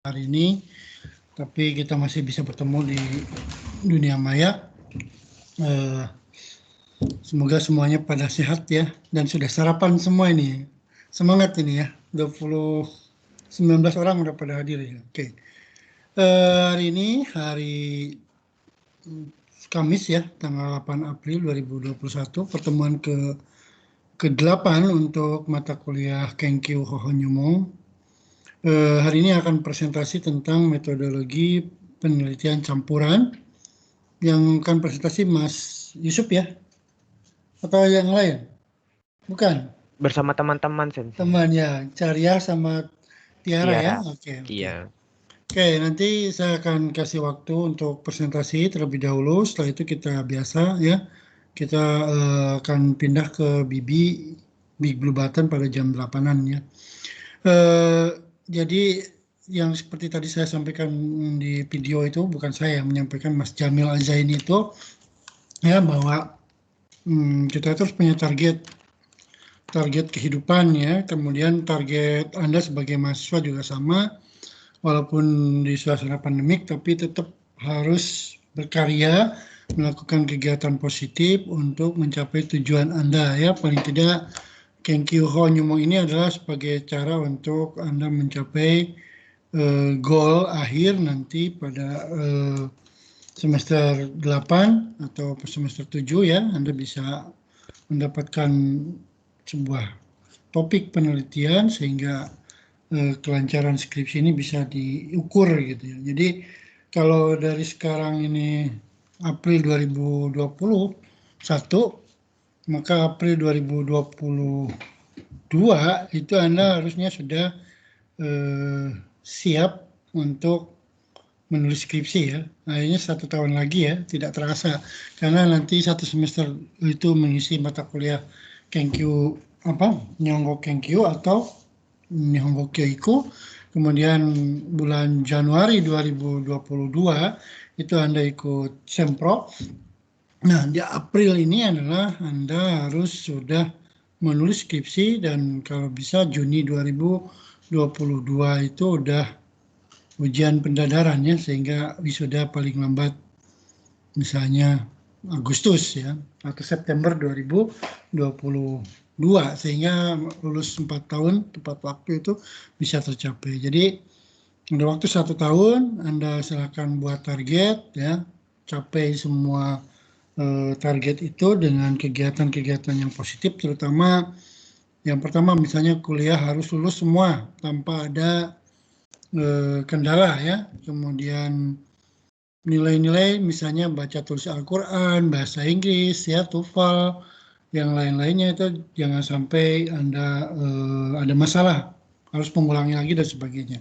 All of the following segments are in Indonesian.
hari ini, tapi kita masih bisa bertemu di dunia maya. Semoga semuanya pada sehat ya, dan sudah sarapan semua ini. Semangat ini ya, 19 orang udah pada hadir ya. Oke. Hari ini hari Kamis ya, tanggal 8 April 2021, pertemuan ke-8 untuk mata kuliah Kenkyu Hohonyumo. Hari ini akan presentasi tentang metodologi penelitian campuran. Yang akan presentasi Mas Yusuf ya? Atau yang lain? Bukan? Bersama teman-teman, Sensei. Teman ya, Carya sama Tiara ya? Oke. Iya. Oke, nanti saya akan kasih waktu untuk presentasi terlebih dahulu. Setelah itu kita biasa ya, kita akan pindah ke Big Blue Button pada jam 8-an ya. Jadi yang seperti tadi saya sampaikan di video itu, bukan saya yang menyampaikan, Mas Jamil Azaini itu ya, bahwa kita terus punya target kehidupan ya, kemudian target Anda sebagai mahasiswa juga sama, walaupun di suasana pandemik tapi tetap harus berkarya, melakukan kegiatan positif untuk mencapai tujuan Anda ya. Paling tidak Kenkyu Hohonyumo ini adalah sebagai cara untuk Anda mencapai goal akhir nanti pada semester 8 atau semester 7 ya. Anda bisa mendapatkan sebuah topik penelitian sehingga kelancaran skripsi ini bisa diukur gitu ya. Jadi kalau dari sekarang ini April 2021, maka April 2022 itu Anda harusnya sudah siap untuk menulis skripsi ya. Akhirnya 1 tahun lagi ya, tidak terasa. Karena nanti 1 semester itu mengisi mata kuliah Kenkyu Nihongo Kenkyu atau Nihongo Kyoiku. Kemudian bulan Januari 2022 itu Anda ikut Sempro. Nah, di April ini adalah Anda harus sudah menulis skripsi, dan kalau bisa Juni 2022 itu udah ujian pendadaran ya, sehingga wisuda paling lambat misalnya Agustus ya, atau September 2022, sehingga lulus 4 tahun tepat waktu itu bisa tercapai. Jadi ada waktu 1 tahun, Anda silakan buat target ya, capai semua target itu dengan kegiatan-kegiatan yang positif, terutama yang pertama misalnya kuliah harus lulus semua tanpa ada kendala ya. Kemudian nilai-nilai misalnya baca tulis Al-Quran, bahasa Inggris ya, TOEFL, yang lain-lainnya itu jangan sampai Anda ada masalah, harus mengulangi lagi dan sebagainya.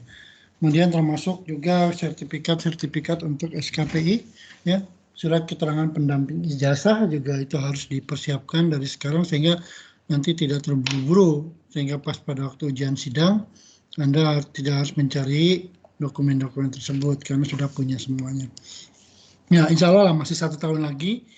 Kemudian termasuk juga sertifikat untuk SKPI ya, surat keterangan pendamping ijazah juga itu harus dipersiapkan dari sekarang sehingga nanti tidak terburu-buru, sehingga pas pada waktu ujian sidang Anda tidak harus mencari dokumen-dokumen tersebut karena sudah punya semuanya. Ya, insya Allah masih 1 tahun lagi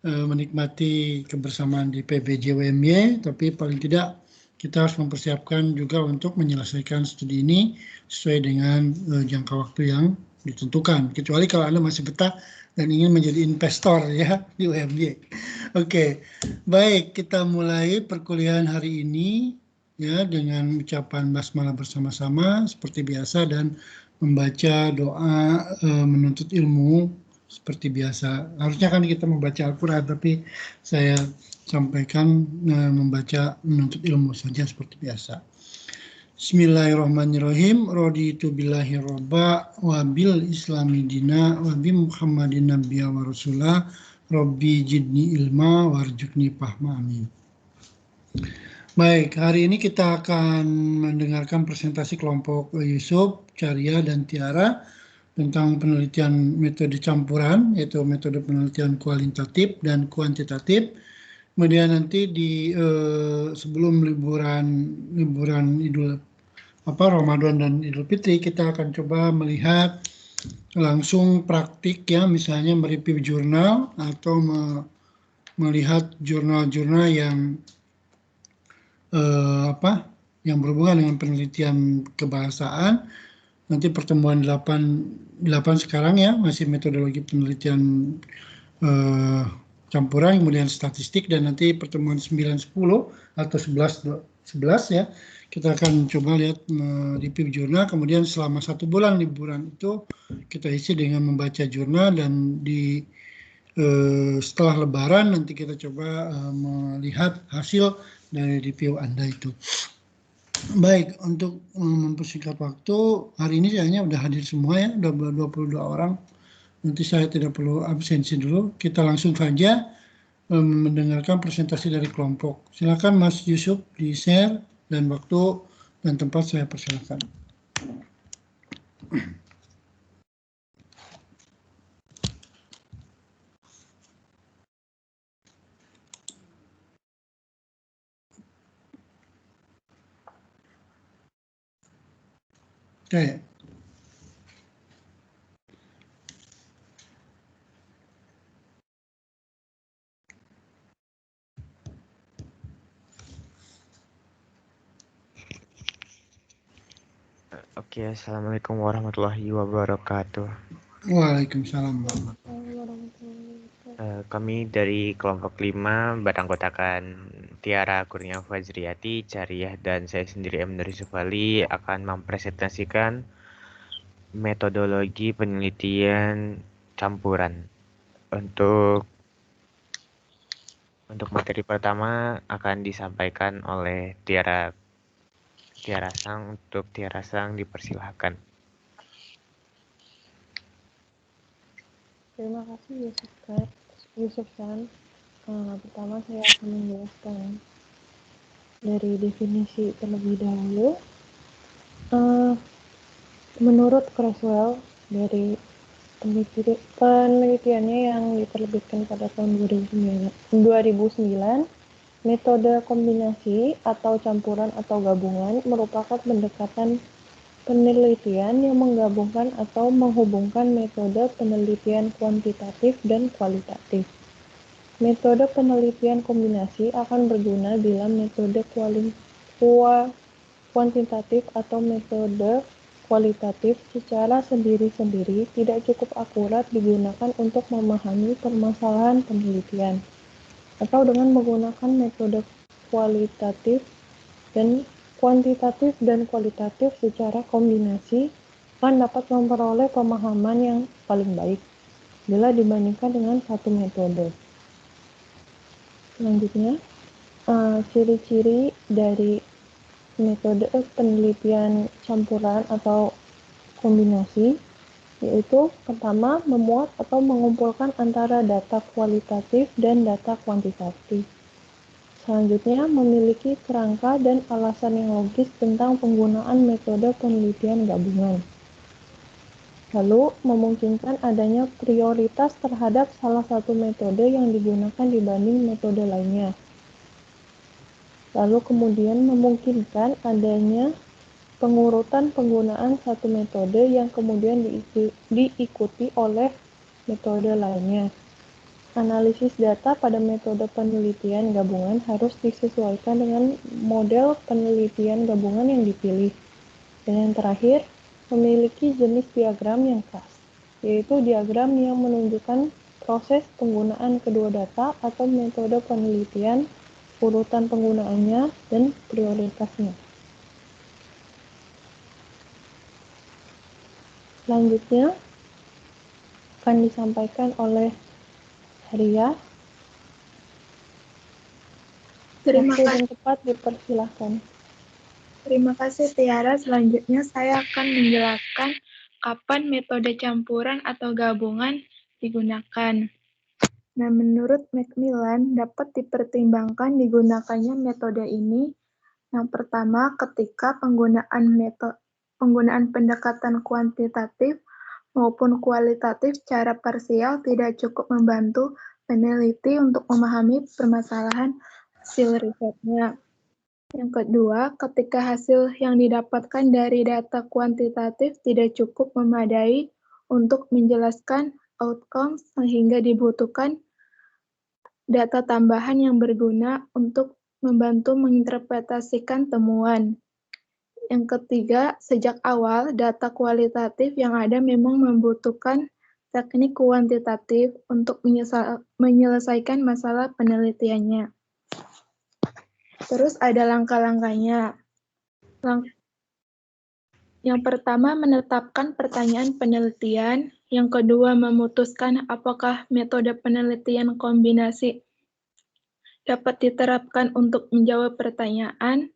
menikmati kebersamaan di PBJ UMY, tapi paling tidak kita harus mempersiapkan juga untuk menyelesaikan studi ini sesuai dengan jangka waktu yang ditentukan. Kecuali kalau Anda masih betah dan ingin menjadi investor ya di UMY. Oke, baik, kita mulai perkuliahan hari ini ya dengan ucapan basmalah bersama-sama seperti biasa dan membaca doa menuntut ilmu seperti biasa. Harusnya kan kita membaca Al-Quran, tapi saya sampaikan membaca menuntut ilmu saja seperti biasa. Bismillahirrahmanirrahim. Raditu billahi robba wa bil islami dina wa bi muhammadin nabiyya wa rasulah. Rabbi jidni ilma warjukni fahma, amin. Baik, hari ini kita akan mendengarkan presentasi kelompok Yusuf, Carya, dan Tiara tentang penelitian metode campuran, yaitu metode penelitian kualitatif dan kuantitatif. Kemudian nanti di sebelum liburan Ramadan dan Idul Fitri, kita akan coba melihat langsung praktik ya, misalnya mereview jurnal atau melihat jurnal-jurnal yang yang berhubungan dengan penelitian kebahasaan nanti pertemuan 8 sekarang ya, masih metodologi penelitian campuran, kemudian statistik, dan nanti pertemuan 9, 10 atau 11 ya, kita akan coba lihat review jurnal. Kemudian selama 1 bulan liburan itu kita isi dengan membaca jurnal, dan setelah lebaran nanti kita coba melihat hasil dari review Anda itu. Baik, untuk mempersingkat waktu, hari ini sayangnya udah hadir semua ya, udah 22 orang. Nanti saya tidak perlu absensi dulu, kita langsung saja mendengarkan presentasi dari kelompok. Silakan Mas Yusuf di-share, dan waktu dan tempat saya persilakan. Oke. Oke, assalamualaikum warahmatullahi wabarakatuh. Waalaikumsalam. Kami dari kelompok 5 beranggotakan Tiara Kurnia Fajriyati, Cariyah, dan saya sendiri Emre Yusuf Ali akan mempresentasikan metodologi penelitian campuran. Untuk materi pertama akan disampaikan oleh Tiara Sang. Untuk Tiara Sang dipersilahkan. Terima kasih Yusuf San. Pertama saya akan menjelaskan dari definisi terlebih dahulu. Menurut Creswell, dari penelitiannya yang diterbitkan pada tahun 2009, metode kombinasi atau campuran atau gabungan merupakan pendekatan penelitian yang menggabungkan atau menghubungkan metode penelitian kuantitatif dan kualitatif. Metode penelitian kombinasi akan berguna bila metode kuantitatif atau metode kualitatif secara sendiri-sendiri tidak cukup akurat digunakan untuk memahami permasalahan penelitian, atau dengan menggunakan metode kualitatif dan kuantitatif dan kualitatif secara kombinasi akan dapat memperoleh pemahaman yang paling baik bila dibandingkan dengan satu metode. Selanjutnya, ciri-ciri dari metode penelitian campuran atau kombinasi, yaitu pertama, memuat atau mengumpulkan antara data kualitatif dan data kuantitatif. Selanjutnya, memiliki kerangka dan alasan yang logis tentang penggunaan metode penelitian gabungan. Lalu, memungkinkan adanya prioritas terhadap salah satu metode yang digunakan dibanding metode lainnya. Lalu kemudian memungkinkan adanya pengurutan penggunaan satu metode yang kemudian diikuti oleh metode lainnya. Analisis data pada metode penelitian gabungan harus disesuaikan dengan model penelitian gabungan yang dipilih. Dan yang terakhir, memiliki jenis diagram yang khas, yaitu diagram yang menunjukkan proses penggunaan kedua data atau metode penelitian, urutan penggunaannya, dan prioritasnya. Selanjutnya akan disampaikan oleh Haria. Terima Waktu kasih. dan tepat dipersilahkan. Terima kasih Tiara. Selanjutnya saya akan menjelaskan kapan metode campuran atau gabungan digunakan. Nah, menurut Macmillan dapat dipertimbangkan digunakannya metode ini. Yang pertama, ketika penggunaan pendekatan kuantitatif maupun kualitatif secara parsial tidak cukup membantu peneliti untuk memahami permasalahan hasil risetnya. Yang kedua, ketika hasil yang didapatkan dari data kuantitatif tidak cukup memadai untuk menjelaskan outcomes sehingga dibutuhkan data tambahan yang berguna untuk membantu menginterpretasikan temuan. Yang ketiga, sejak awal data kualitatif yang ada memang membutuhkan teknik kuantitatif untuk menyelesaikan masalah penelitiannya. Terus ada langkah-langkahnya. Yang pertama, menetapkan pertanyaan penelitian. Yang kedua, memutuskan apakah metode penelitian kombinasi dapat diterapkan untuk menjawab pertanyaan.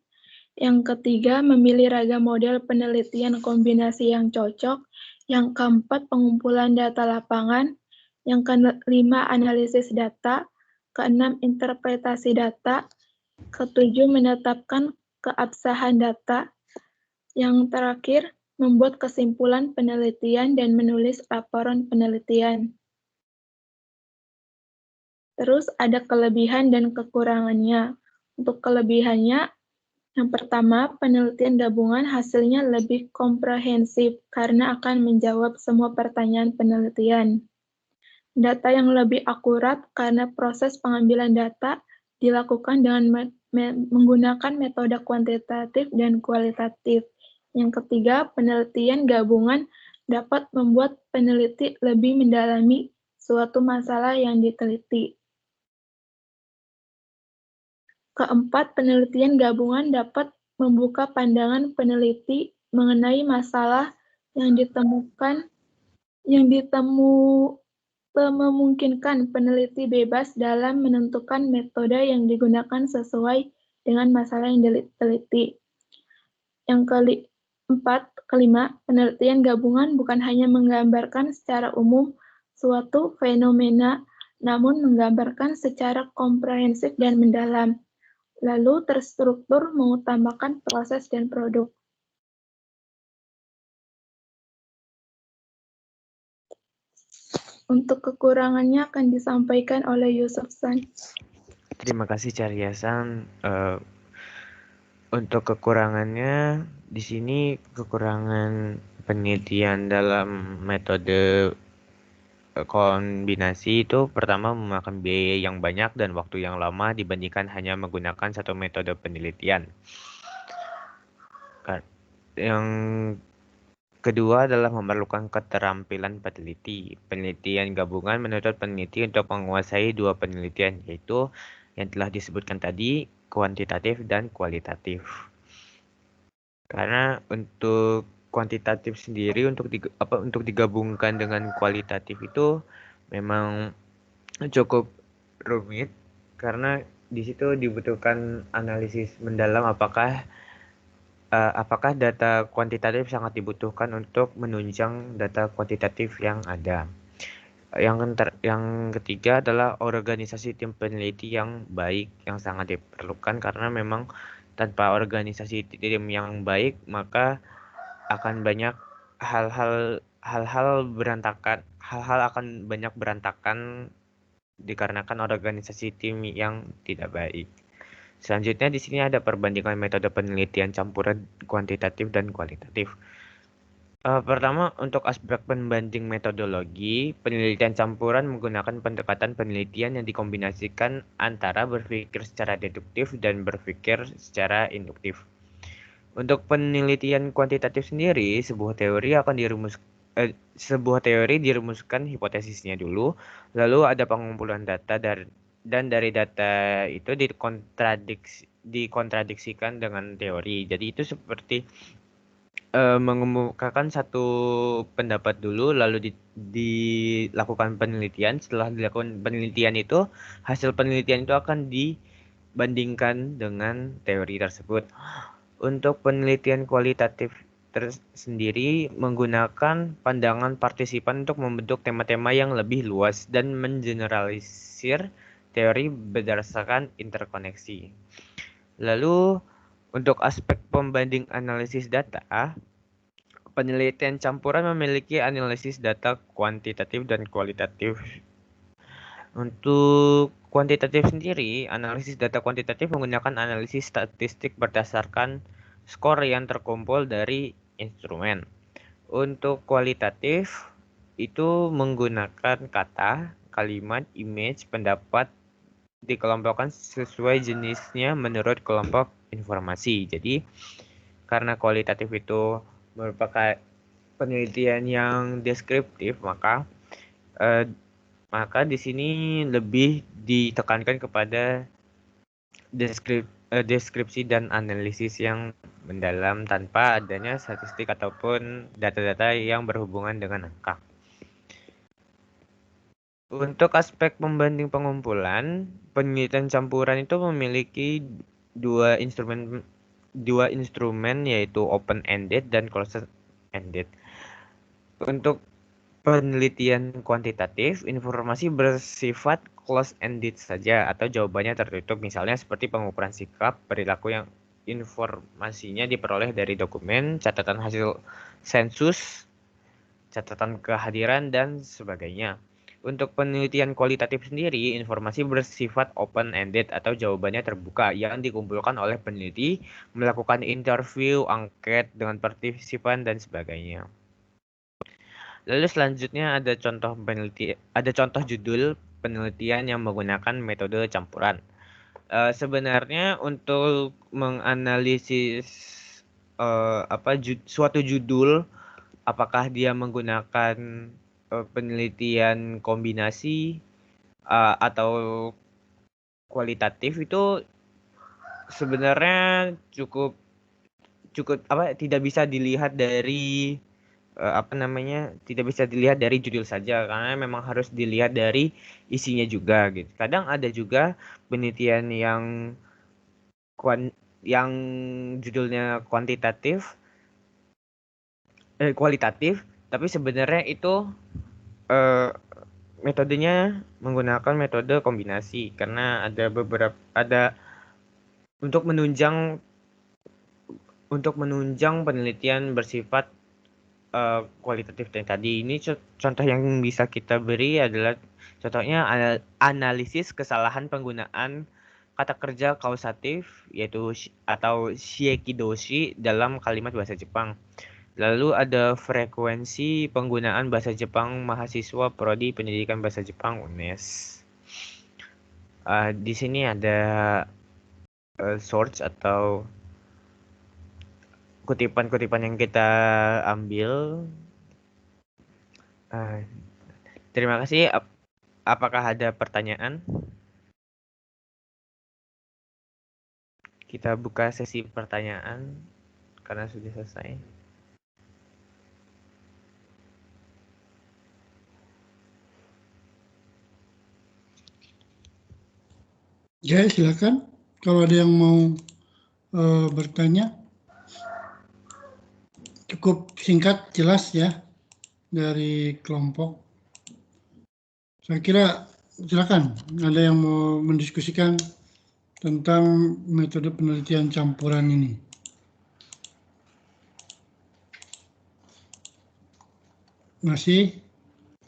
Yang ketiga, memilih ragam model penelitian kombinasi yang cocok. Yang keempat, pengumpulan data lapangan. Yang kelima, analisis data. Keenam, interpretasi data. Ketujuh, menetapkan keabsahan data. Yang terakhir, membuat kesimpulan penelitian dan menulis laporan penelitian. Terus ada kelebihan dan kekurangannya. Untuk kelebihannya, yang pertama, penelitian gabungan hasilnya lebih komprehensif karena akan menjawab semua pertanyaan penelitian. Data yang lebih akurat karena proses pengambilan data dilakukan dengan menggunakan metode kuantitatif dan kualitatif. Yang ketiga, penelitian gabungan dapat membuat peneliti lebih mendalami suatu masalah yang diteliti. Keempat, penelitian gabungan dapat membuka pandangan peneliti mengenai masalah yang memungkinkan peneliti bebas dalam menentukan metode yang digunakan sesuai dengan masalah yang diteliti. Yang kelima, penelitian gabungan bukan hanya menggambarkan secara umum suatu fenomena, namun menggambarkan secara komprehensif dan mendalam, lalu terstruktur mengutamakan proses dan produk. Untuk kekurangannya akan disampaikan oleh Yusufsan. Terima kasih Caryasan. Untuk kekurangannya di sini kekurangan penelitian dalam metode kombinasi itu pertama memakan biaya yang banyak dan waktu yang lama dibandingkan hanya menggunakan satu metode penelitian. Yang kedua adalah memerlukan keterampilan peneliti. Penelitian gabungan menuntut peneliti untuk menguasai dua penelitian, yaitu yang telah disebutkan tadi, kuantitatif dan kualitatif. Karena untuk kuantitatif sendiri untuk digabungkan dengan kualitatif itu memang cukup rumit karena di situ dibutuhkan analisis mendalam apakah data kuantitatif sangat dibutuhkan untuk menunjang data kuantitatif yang ada. Yang ketiga adalah organisasi tim peneliti yang baik yang sangat diperlukan karena memang tanpa organisasi tim yang baik maka akan banyak hal-hal akan banyak berantakan dikarenakan organisasi tim yang tidak baik. Selanjutnya di sini ada perbandingan metode penelitian campuran kuantitatif dan kualitatif. Pertama, untuk aspek pembanding metodologi, penelitian campuran menggunakan pendekatan penelitian yang dikombinasikan antara berpikir secara deduktif dan berpikir secara induktif. Untuk penelitian kuantitatif sendiri, sebuah teori dirumuskan hipotesisnya dulu, lalu ada pengumpulan data dan dari data itu dikontradiksikan dengan teori. Jadi itu seperti mengemukakan satu pendapat dulu lalu dilakukan penelitian. Setelah dilakukan penelitian itu hasil penelitian itu akan dibandingkan dengan teori tersebut. Untuk penelitian kualitatif sendiri menggunakan pandangan partisipan untuk membentuk tema-tema yang lebih luas dan mengeneralisir teori berdasarkan interkoneksi. Lalu untuk aspek pembanding analisis data, penelitian campuran memiliki analisis data kuantitatif dan kualitatif. Untuk kuantitatif sendiri, analisis data kuantitatif menggunakan analisis statistik berdasarkan skor yang terkumpul dari instrumen. Untuk kualitatif, itu menggunakan kata, kalimat, image, pendapat dikelompokkan sesuai jenisnya menurut kelompok informasi. Jadi Karena kualitatif itu merupakan penelitian yang deskriptif, maka di sini lebih ditekankan kepada deskripsi dan analisis yang mendalam tanpa adanya statistik ataupun data-data yang berhubungan dengan angka. Untuk aspek pembanding pengumpulan, penelitian campuran itu memiliki dua instrumen yaitu open-ended dan closed-ended. Untuk penelitian kuantitatif, informasi bersifat closed-ended saja atau jawabannya tertutup, misalnya seperti pengukuran sikap, perilaku yang informasinya diperoleh dari dokumen, catatan hasil sensus, catatan kehadiran, dan sebagainya. Untuk penelitian kualitatif sendiri, informasi bersifat open-ended atau jawabannya terbuka yang dikumpulkan oleh peneliti, melakukan interview, angket dengan partisipan, dan sebagainya. Lalu selanjutnya ada contoh judul penelitian yang menggunakan metode campuran. Sebenarnya untuk menganalisis suatu judul, apakah dia menggunakan penelitian kombinasi atau kualitatif, itu sebenarnya cukup tidak bisa dilihat dari tidak bisa dilihat dari judul saja, karena memang harus dilihat dari isinya juga gitu. Kadang ada juga penelitian yang judulnya kualitatif, tapi sebenarnya itu metodenya menggunakan metode kombinasi, karena ada untuk menunjang penelitian bersifat kualitatif tadi. Ini contoh yang bisa kita beri adalah contohnya analisis kesalahan penggunaan kata kerja kausatif yaitu atau shiekidoshi dalam kalimat bahasa Jepang. Lalu ada frekuensi penggunaan bahasa Jepang mahasiswa prodi pendidikan bahasa Jepang UNES. Di sini ada source atau kutipan-kutipan yang kita ambil. Terima kasih. Apakah ada pertanyaan? Kita buka sesi pertanyaan karena sudah selesai. Ya, silakan. Kalau ada yang mau bertanya, cukup singkat, jelas ya dari kelompok. Saya kira silakan. Ada yang mau mendiskusikan tentang metode penelitian campuran ini? Masih?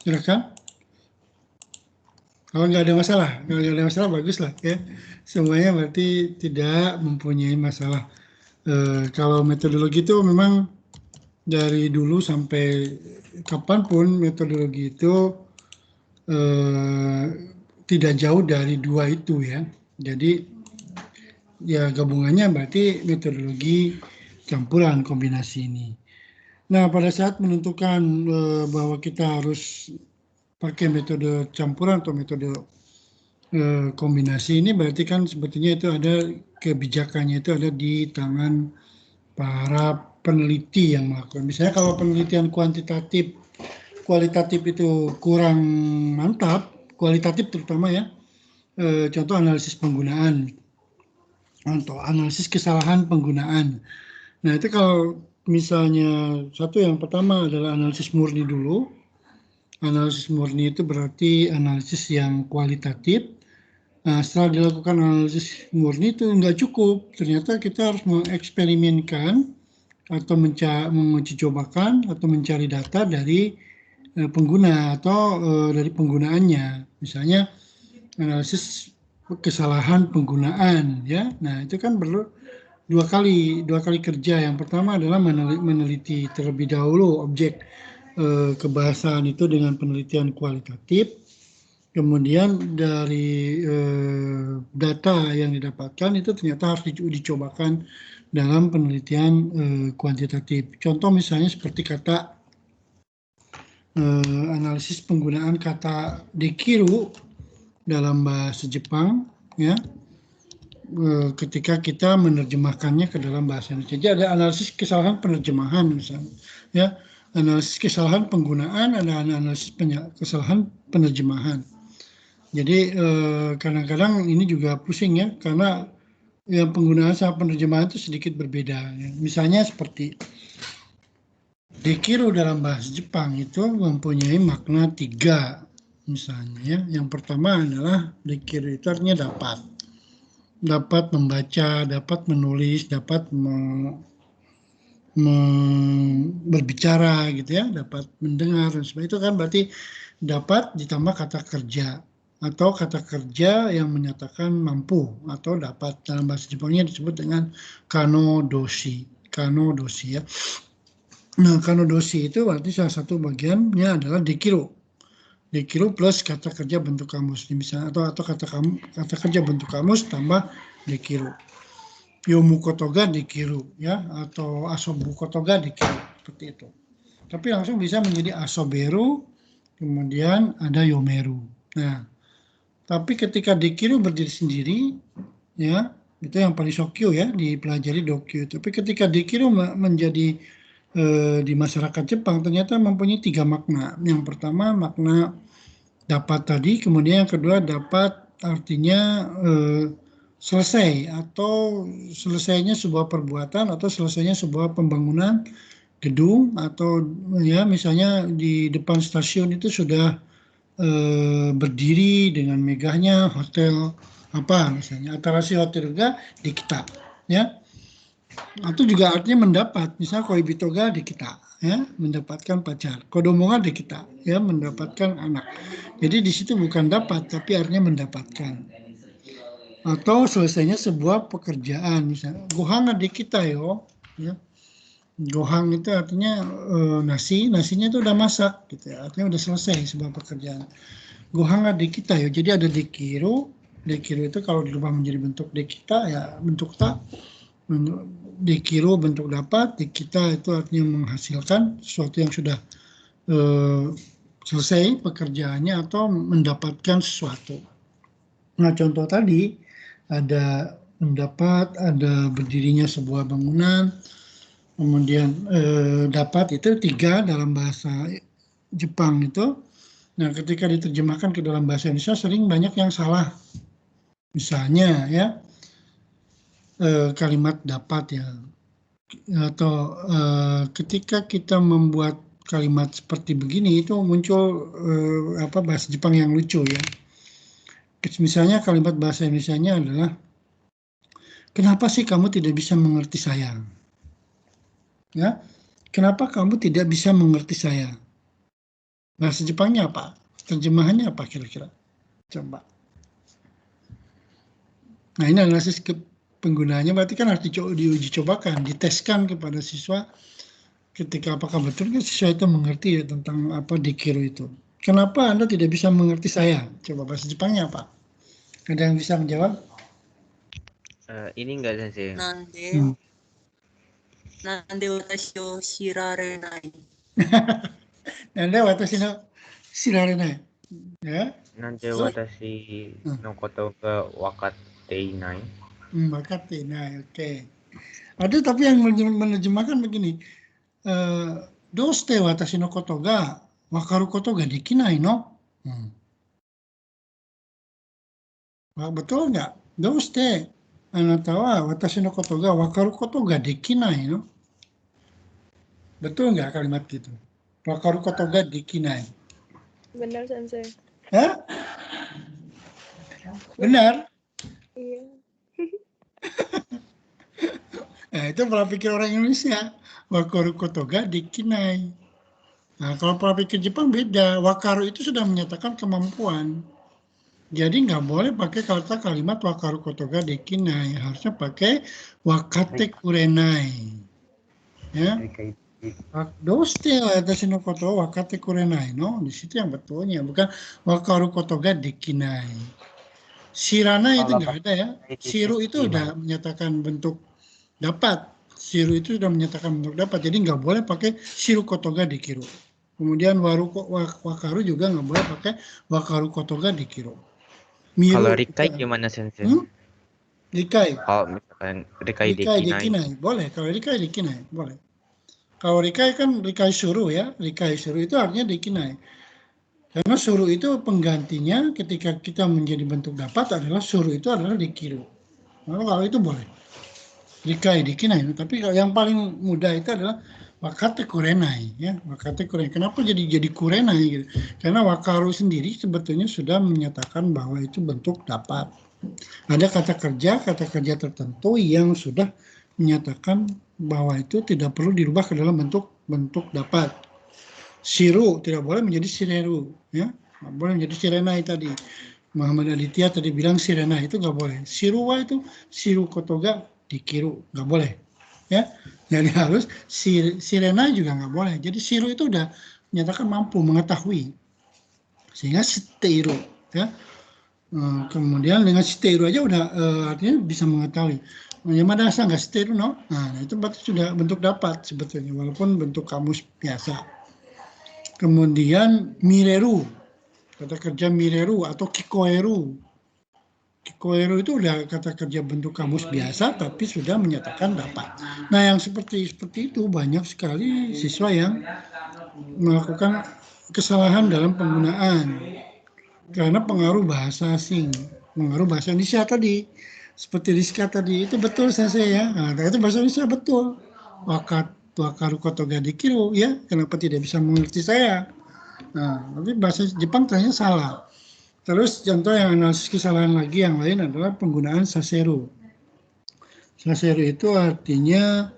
Silakan. Kalau nggak ada masalah, bagus lah ya. Semuanya berarti tidak mempunyai masalah. Kalau metodologi itu memang dari dulu sampai kapanpun metodologi itu tidak jauh dari dua itu ya. Jadi ya gabungannya berarti metodologi campuran kombinasi ini. Nah, pada saat menentukan bahwa kita harus pakai metode campuran atau metode kombinasi ini, berarti kan sebetulnya itu ada kebijakannya, itu ada di tangan para peneliti yang melakukan. Misalnya kalau penelitian kualitatif itu kurang mantap, kualitatif terutama ya, contoh analisis penggunaan atau analisis kesalahan penggunaan. Nah, itu kalau misalnya satu, yang pertama adalah analisis murni dulu. Analisis murni itu berarti analisis yang kualitatif. Nah, setelah dilakukan analisis murni itu nggak cukup. Ternyata kita harus mengeksperimenkan atau menguji cobakan atau mencari data dari pengguna atau dari penggunaannya. Misalnya analisis kesalahan penggunaan ya. Nah, itu kan perlu dua kali kerja. Yang pertama adalah meneliti terlebih dahulu objek kebahasaan itu dengan penelitian kualitatif. Kemudian dari data yang didapatkan itu ternyata harus dicobakan dalam penelitian kuantitatif. Contoh misalnya seperti kata analisis penggunaan kata dekiru dalam bahasa Jepang, ya, ketika kita menerjemahkannya ke dalam bahasa Indonesia. Jadi ada analisis kesalahan penerjemahan misalnya, ya, analisis kesalahan penggunaan, ada analisis kesalahan penerjemahan. Jadi kadang-kadang ini juga pusing ya, karena yang penggunaan sama penerjemahan itu sedikit berbeda. Ya. Misalnya seperti dekiru dalam bahasa Jepang itu mempunyai makna 3 misalnya ya. Yang pertama adalah dekiru itu artinya dapat membaca, dapat menulis, dapat berbicara gitu ya, dapat mendengar dan sebagainya. Itu kan berarti dapat ditambah kata kerja atau kata kerja yang menyatakan mampu atau dapat. Dalam bahasa Jepangnya disebut dengan kanodoshi ya. Nah, kanodoshi itu berarti salah satu bagiannya adalah dekiru plus kata kerja bentuk kamus misalnya, atau kata kerja bentuk kamus tambah dekiru. Yomukotoga dekiru ya, atau asobukotoga dekiru, seperti itu. Tapi langsung bisa menjadi asoberu, kemudian ada yomeru. Nah, tapi ketika dekiru berdiri sendiri ya, itu yang paling shokyu ya, dipelajari dokyu. Tapi ketika dekiru menjadi di masyarakat Jepang ternyata mempunyai 3 makna. Yang pertama makna dapat tadi, kemudian yang kedua dapat artinya selesai atau selesainya sebuah perbuatan atau selesainya sebuah pembangunan gedung, atau ya misalnya di depan stasiun itu sudah berdiri dengan megahnya hotel apa misalnya, Atarashii Hotel ga dikita ya. Itu juga artinya mendapat, misalnya koibito ga dikita ya, mendapatkan pacar, kodomo ga dikita ya, mendapatkan anak. Jadi di situ bukan dapat tapi artinya mendapatkan. Atau selesainya sebuah pekerjaan, misalnya gohan ga dikita yo ya. Gohan itu artinya nasinya itu udah masak gitu ya, artinya udah selesai sebuah pekerjaan. Gohan ga dikita yo, jadi ada dekiru itu kalau dirubah menjadi bentuk dekita ya, bentuk ta. Dekiru bentuk dapat, dikita itu artinya menghasilkan sesuatu yang sudah selesai pekerjaannya atau mendapatkan sesuatu. Nah, contoh tadi ada mendapat, ada berdirinya sebuah bangunan, kemudian dapat itu 3 dalam bahasa Jepang itu. Nah, ketika diterjemahkan ke dalam bahasa Indonesia sering banyak yang salah. Misalnya ya, kalimat dapat ya, atau ketika kita membuat kalimat seperti begini itu muncul bahasa Jepang yang lucu ya. Misalnya kalimat bahasa Indonesianya adalah, kenapa sih kamu tidak bisa mengerti saya? Ya, kenapa kamu tidak bisa mengerti saya? Bahasa Jepangnya apa? Terjemahannya apa kira-kira? Coba. Nah, ini analisis penggunaannya berarti kan harus diuji cobakan, diteskan kepada siswa ketika apakah betul siswa itu mengerti ya tentang apa dekiru itu. Kenapa Anda tidak bisa mengerti saya? Coba bahasa Jepangnya apa? Ada yang bisa menjawab? Ini enggak sensei. Nande watashi o shirarenai. Nande watashi no shirarenai. Ya. Nande watashi no koto ga wakatteinai. Wakatteinai, oke. Ada tapi yang menerjemahkan begini. Doste watashi no koto ga wakaru koto ga dekinai no? Betul nggak? Doste anata wa watashi no koto ga wakaru koto ga dekinai no? Betul nggak kalimat itu? Wakaru koto ga dekinai. Benar, Sensei. Hah? Benar? Iya. Nah, itu pola pikir orang Indonesia. Wakaru koto ga dekinai. Nah, kalau pola pikir Jepang beda. Wakaru itu sudah menyatakan kemampuan. Jadi nggak boleh pakai kata kalimat wakaru koto ga dekinai. Harusnya pakai wakate kurenai. Ya. Doste watashi no koto wakate kurenai no. Di situ yang betulnya, bukan wakaru koto ga dekinai. Shirana itu nggak ada ya. Shiru itu udah menyatakan bentuk dapat. Shiru itu sudah menyatakan bentuk dapat, jadi nggak boleh pakai shiru kotoga dikiru. Kemudian wakaru juga nggak boleh pakai wakaru kotoga dikiru. Kalau rikai gimana Sensei? Rikai. Kalau misalkan rikai dekinai. Boleh. Kalau rikai dekinai, boleh. Kalau rikai kan rikai suru ya. Rikai suru itu artinya dekinai. Karena suru itu penggantinya ketika kita menjadi bentuk dapat adalah suru itu adalah dikiru. Nah, kalau itu boleh. Rikai dekinai. Tapi yang paling mudah itu adalah wakate kurenai ya. Wakate kurenai. Kenapa jadi kurenai gitu? Karena wakaru sendiri sebetulnya sudah menyatakan bahwa itu bentuk dapat. Ada kata kerja tertentu yang sudah menyatakan bahwa itu tidak perlu dirubah ke dalam bentuk dapat. Shiru tidak boleh menjadi shireru, ya, nggak boleh menjadi sirenai tadi. Muhammad Aditya tadi bilang sirenai itu nggak boleh. Shiruwa itu shiru kotoga dikiru, nggak boleh, ya. Jadi harus sirenai juga nggak boleh. Jadi shiru itu udah menyatakan mampu mengetahui, sehingga shiteiru, ya. Kemudian dengan shiteiru aja udah artinya bisa mengetahui. Yamada nggak shiteiru no? Nah itu berarti sudah bentuk dapat sebetulnya, walaupun bentuk kamus biasa. Kemudian mireru, kata kerja mireru atau kikoeru. Kikoeru itu udah kata kerja bentuk kamus biasa tapi sudah menyatakan dapat. Nah yang seperti itu banyak sekali siswa yang melakukan kesalahan dalam penggunaan karena pengaruh bahasa asing, pengaruh bahasa Indonesia tadi. Seperti Rizka tadi, itu betul saya ya. Nah, itu bahasa Indonesia betul. Wakaru kotoga dikiru, ya, kenapa tidak bisa mengerti saya? Nah, tapi bahasa Jepang ternyata salah. Terus contoh yang analisis kesalahan lagi yang lain adalah penggunaan saseru. Saseru itu artinya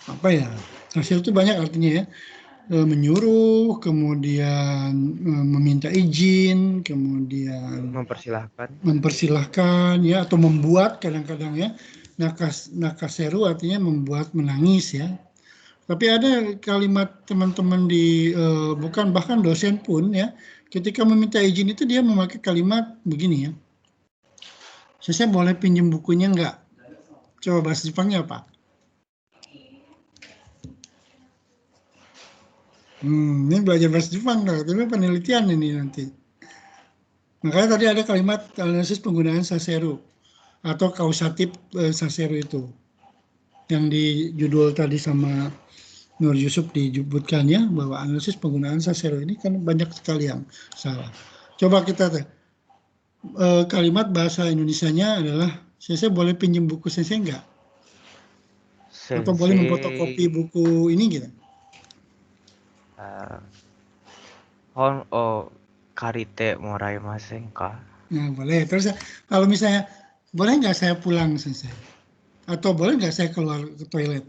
apa ya? Saseru itu banyak artinya ya. Menyuruh, kemudian meminta izin, kemudian mempersilahkan ya, atau membuat kadang-kadang ya. Nakaseru artinya membuat menangis ya. Tapi ada kalimat teman-teman di bukan bahkan dosen pun ya, ketika meminta izin itu dia memakai kalimat begini ya. Saya boleh pinjam bukunya enggak? Coba bahasa Jepangnya apa? Ini belajar bahasa Jepang loh, tapi penelitian ini nanti. Makanya tadi ada kalimat analisis penggunaan saseru atau kausatif saseru itu. Yang di judul tadi sama Nur Yusuf disebutkan ya, bahwa analisis penggunaan saseru ini kan banyak sekali yang salah. Coba kita kalimat bahasa Indonesianya adalah, saya boleh pinjam buku saya enggak? Atau boleh memfotokopi buku ini gitu? Karite moraimasen ka? Nah, boleh. Terus kalau misalnya, boleh nggak saya pulang sensei? Atau boleh nggak saya keluar ke toilet?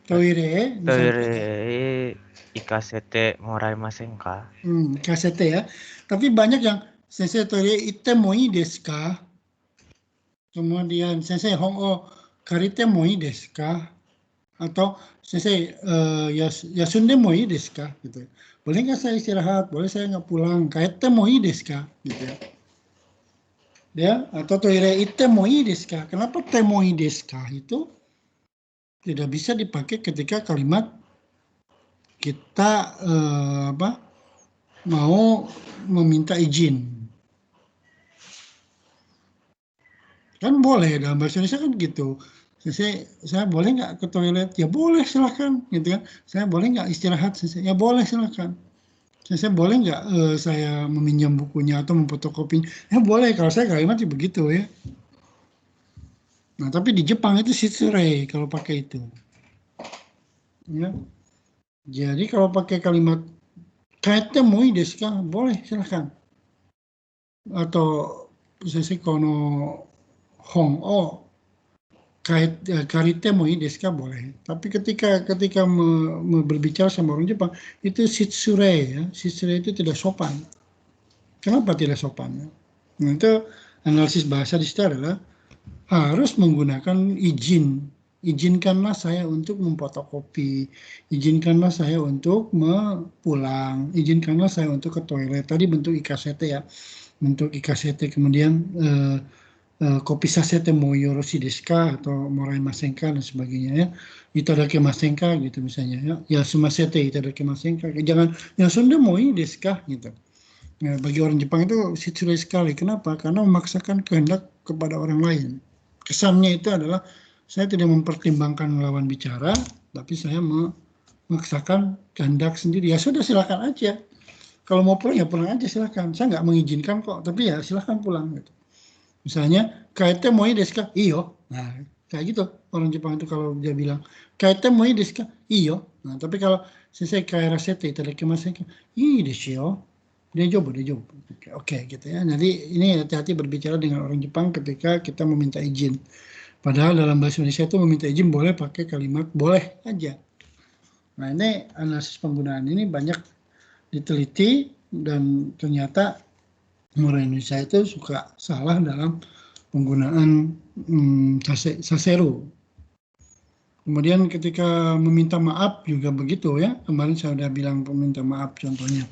Toire ikasete moraimasen ka? Ikasete ya. Tapi banyak yang sensei toire itte moi desu ka? Kemudian sensei hongo karite moi desu ka? Atau sensei yasunde moi desu ka? Gitu. Boleh nggak saya istirahat? Boleh saya nggak pulang? Kaite moi desu ka? Gitu ya. Ya, atau toire itte moi desu ka? Kenapa te moi desu ka itu tidak bisa dipakai ketika kalimat kita mau meminta izin. Kan boleh dalam bahasa Indonesia kan gitu. Saya boleh nggak ke toilet? Ya boleh silahkan, gitu kan. Saya boleh nggak istirahat? Ya boleh silahkan. Saya boleh nggak saya meminjam bukunya atau memfotokopinya? Ya boleh, kalau saya kalimatnya begitu ya. Nah tapi di Jepang itu shitsurei kalau pakai itu. Ya. Jadi kalau pakai kalimat kaite moi desu ka? Boleh silahkan. Atau sensei kono hong o karite moi desu ka? Boleh. Tapi ketika berbicara sama orang Jepang itu shitsurei ya. Shitsurei itu tidak sopan. Kenapa tidak sopan? Nah, itu analisis bahasa di situ adalah harus menggunakan izin. Izinkanlah saya untuk memfotokopi, izinkanlah saya untuk pulang, izinkanlah saya untuk ke toilet. Tadi bentuk ikasete ya, bentuk ikasete. Kemudian kopi sasete mo yoroshi desu ka atau moraimasen ka dan sebagainya ya. Itadakimasen ka gitu misalnya ya. Ya sumasete itadakimasen ka. Jangan yang Sunda moi desu ka gitu. Ya, bagi orang Jepang itu sulit sekali. Kenapa? Karena memaksakan kehendak kepada orang lain. Kesannya itu adalah saya tidak mempertimbangkan lawan bicara, tapi saya memaksakan kehendak sendiri. Ya sudah silakan aja. Kalau mau pulang ya pulang aja silakan. Saya nggak mengizinkan kok, tapi ya silakan pulang gitu. Misalnya, kaete moi desu ka? Iyo. Nah, kayak gitu. Orang Jepang itu kalau dia bilang, kaete moi desu ka? Iyo. Nah, tapi kalau sensei kaerasete itadakimasen ka? Ii desu yo. Dia jawab. Oke, gitu ya. Jadi ini hati-hati berbicara dengan orang Jepang ketika kita meminta izin. Padahal dalam bahasa Indonesia itu meminta izin boleh pakai kalimat boleh aja. Nah, ini analisis penggunaan ini banyak diteliti dan ternyata orang Indonesia itu suka salah dalam penggunaan saseru. Kemudian ketika meminta maaf juga begitu ya. Kemarin saya sudah bilang meminta maaf contohnya.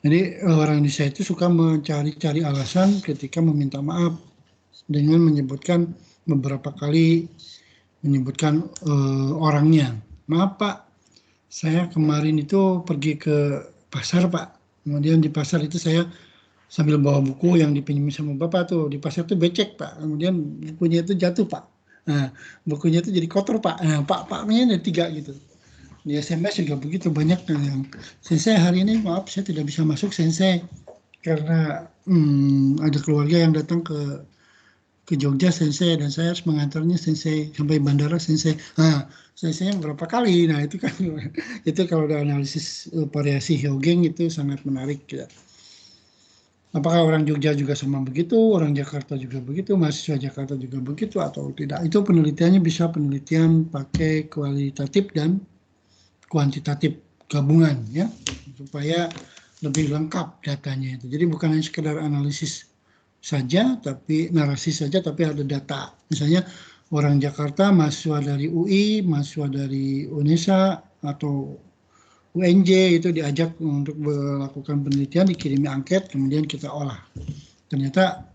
Jadi orang Indonesia itu suka mencari-cari alasan ketika meminta maaf dengan menyebutkan beberapa kali menyebutkan orangnya. Maaf Pak, saya kemarin itu pergi ke pasar Pak. Kemudian di pasar itu saya sambil bawa buku yang dipinjami sama Bapak tuh. Di pasar itu becek Pak. Kemudian bukunya itu jatuh Pak. Nah, bukunya itu jadi kotor Pak. Nah, Pak-paknya ada 3 gitu. Di SMS juga begitu banyak yang Sensei hari ini maaf saya tidak bisa masuk Sensei karena ada keluarga yang datang ke Jogja Sensei dan saya harus mengantarnya Sensei sampai bandara Sensei. Nah, Sensei berapa kali? Nah, itu kan itu kalau ada analisis variasi Hyogeng itu sangat menarik ya. Apakah orang Jogja juga sama begitu, orang Jakarta juga begitu, mahasiswa Jakarta juga begitu atau tidak? Itu penelitiannya bisa penelitian pakai kualitatif dan kuantitatif gabungan ya, supaya lebih lengkap datanya itu. Jadi bukan hanya sekedar analisis saja, tapi narasi saja, tapi ada data. Misalnya orang Jakarta, mahasiswa dari UI, mahasiswa dari UNESA atau UNJ itu diajak untuk melakukan penelitian, dikirimi angket, kemudian kita olah. Ternyata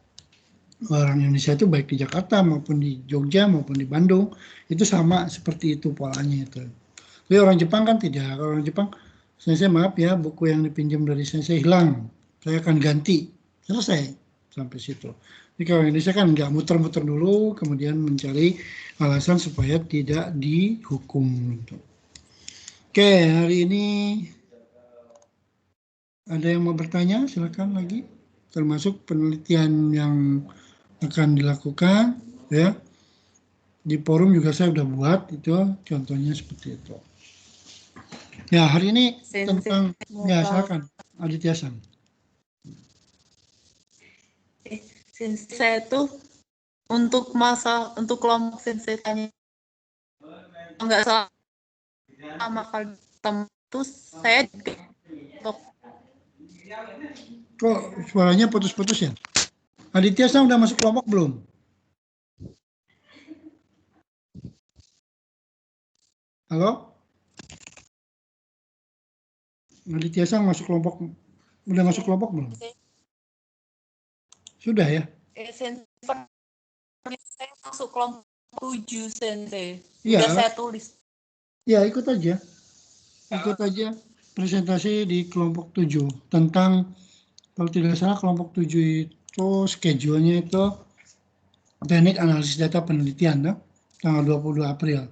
orang Indonesia itu baik di Jakarta maupun di Jogja maupun di Bandung itu sama seperti itu polanya itu. Tapi orang Jepang kan tidak. Kalau orang Jepang, Sensei maaf ya, buku yang dipinjam dari Sensei hilang, saya akan ganti. Selesai sampai situ. Jadi kalau Indonesia kan nggak muter-muter dulu, kemudian mencari alasan supaya tidak dihukum. Oke, hari ini ada yang mau bertanya, silakan lagi. Termasuk penelitian yang akan dilakukan, ya. Di forum juga saya sudah buat itu, contohnya seperti itu. Ya, hari ini tentang, ya silakan, Aditya San. Sensei itu untuk kelompok Sensei tanya enggak salah sama kali itu saya Kok suaranya putus-putus ya? Aditya San udah masuk kelompok belum? Halo? Aditya San masuk kelompok, udah masuk kelompok belum? Sudah ya? Sensei saya masuk kelompok 7 Sensei. Iya. Udah saya tulis. Ya, ikut aja. Ikut aja presentasi di kelompok 7 tentang, kalau tidak salah kelompok 7 itu schedule-nya itu teknik analisis data penelitian ya, tanggal 22 April.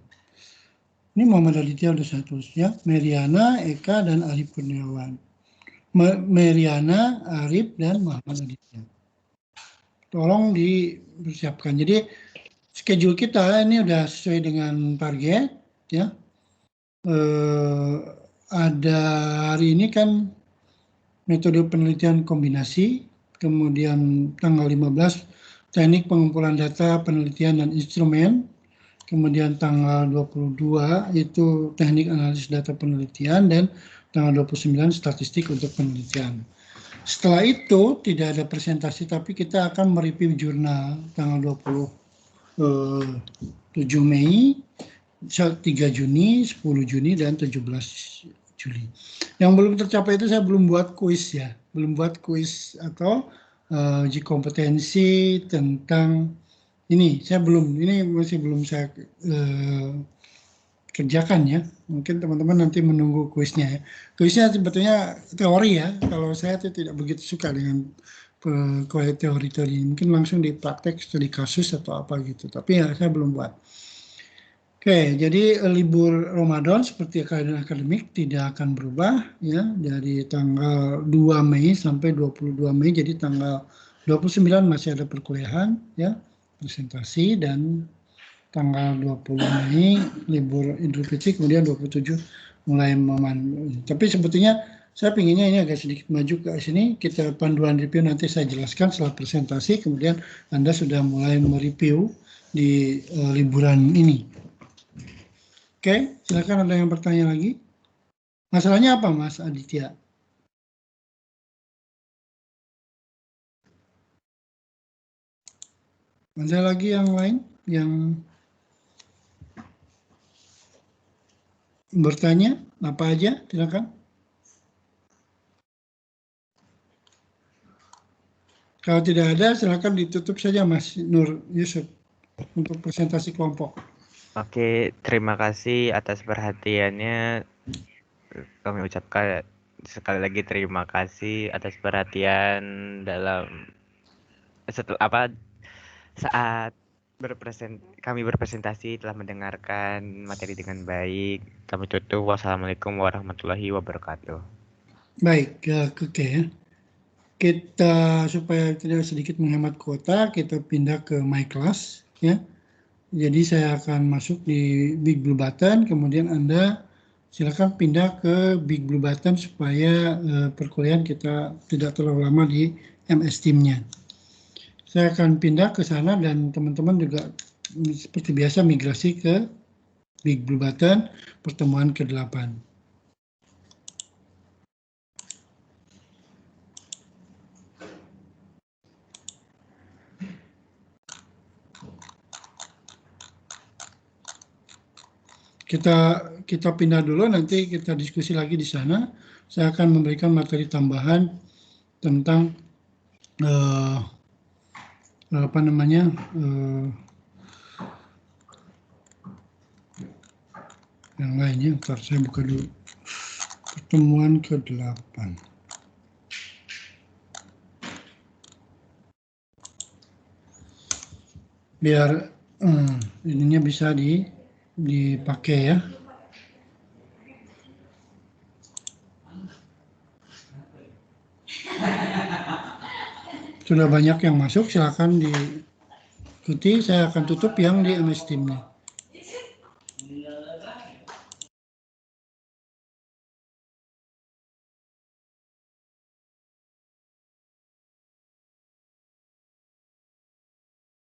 Ini Muhammad Aditya udah saya tulis ya, Meriana, Eka, dan Arif Kurniawan. Meriana, Arif, dan Muhammad Aditya. Tolong dipersiapkan. Jadi schedule kita ini udah sesuai dengan target ya. Ada hari ini kan metode penelitian kombinasi, kemudian tanggal 15 teknik pengumpulan data penelitian dan instrumen, kemudian tanggal 22 itu teknik analisis data penelitian, dan tanggal 29 statistik untuk penelitian. Setelah itu tidak ada presentasi, tapi kita akan mereview jurnal tanggal 27 Mei, 3 Juni, 10 Juni, dan 17 Juli. Yang belum tercapai itu saya belum buat kuis ya, belum buat kuis atau uji kompetensi tentang ini masih belum saya kerjakan ya. Mungkin teman-teman nanti menunggu kuisnya ya. Kuisnya sebetulnya teori ya. Kalau saya tidak begitu suka dengan teori-teori. Mungkin langsung di praktek studi kasus atau apa gitu. Tapi ya saya belum buat. Oke, jadi libur Ramadan seperti keadaan akademik tidak akan berubah ya dari tanggal 2 Mei sampai 22 Mei. Jadi tanggal 29 masih ada perkuliahan ya, presentasi, dan tanggal 20 Mei libur Idul Fitri, kemudian 27 mulai Tapi sebetulnya saya pinginnya ini agak sedikit maju ke sini, kita panduan review nanti saya jelaskan setelah presentasi, kemudian Anda sudah mulai mereview di liburan ini. Oke, silakan ada yang bertanya lagi. Masalahnya apa, Mas Aditya? Ada lagi yang lain yang bertanya? Apa aja? Silakan. Kalau tidak ada, silakan ditutup saja, Mas Nur Yusuf, untuk presentasi kelompok. Oke, terima kasih atas perhatiannya. Kami ucapkan sekali lagi terima kasih atas perhatian saat kami berpresentasi, telah mendengarkan materi dengan baik. Kami tutup. Wassalamualaikum warahmatullahi wabarakatuh. Baik, oke ya. Kita supaya tidak sedikit menghemat kuota, kita pindah ke My Class ya. Jadi saya akan masuk di Big Blue Button, kemudian Anda silakan pindah ke Big Blue Button supaya perkuliahan kita tidak terlalu lama di MS Team-nya. Saya akan pindah ke sana dan teman-teman juga seperti biasa migrasi ke Big Blue Button pertemuan ke-8. Kita pindah dulu, nanti kita diskusi lagi di sana. Saya akan memberikan materi tambahan tentang yang lainnya. Ntar saya buka dulu pertemuan ke-8. Biar ininya bisa dipakai ya. Sudah banyak yang masuk, silakan diikuti. Saya akan tutup yang di MS Team-nya.